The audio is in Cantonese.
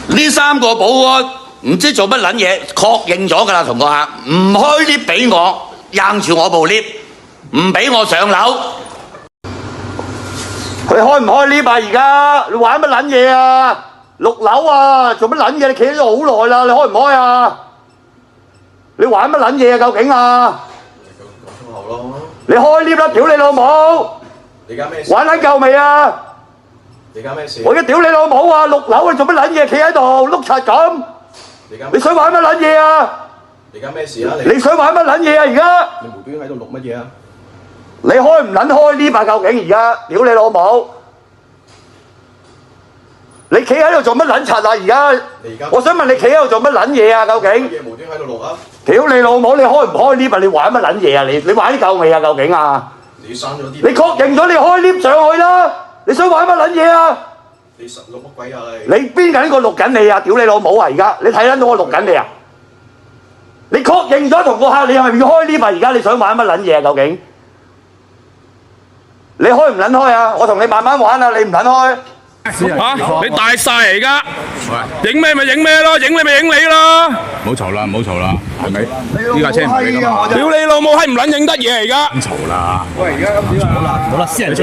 呢3個保安唔知做乜撚嘢，確認咗㗎啦，同個客唔開 lift 俾我，硬住我部 lift， 唔俾我上樓。佢開唔開 lift 啊？而家你玩乜撚嘢啊？6樓啊，做乜撚嘢？你企喺度好耐啦，你開唔開啊？你玩乜撚嘢啊？究竟啊？講粗口咯！你開 lift 啦，屌你老母！你而家咩事？玩撚夠未啊？你而家咩事？我而家屌你老母啊！6樓你做乜撚嘢？企喺度碌柒咁！你想玩乜撚嘢啊？你而家咩事啊？你想玩乜撚嘢啊？而家你無端喺度錄乜嘢啊？你開唔撚開 lift 啊？究竟而家屌你老母！你企喺度做乜撚柒啊？而家我想問你企喺度做乜撚嘢啊？究竟乜嘢無端喺度錄啊？屌你老母！你開唔開 lift 啊？你玩乜撚嘢啊？你玩夠未啊？究竟啊？你刪咗啲？你確認咗你開 lift 上去啦！你想玩乜撚嘢啊？你實錄乜鬼啊你邊緊個錄緊你啊？屌你老母啊！而家你睇撚到我錄緊你啊？你確認咗同個客，你係咪要開 lift 啊？而家你想玩乜撚嘢啊？究竟你開唔撚開啊？我同你慢慢玩啊！你唔撚開。你大晒嚟而家，影咩咪影咩咯，影你咪影你咯。唔好嘈啦，唔好嘈啦，係咪？呢架車唔係你㗎嘛？屌你老母閪唔撚影得嘢而家。嘈啦！喂，而家咁點啊？好啦，私人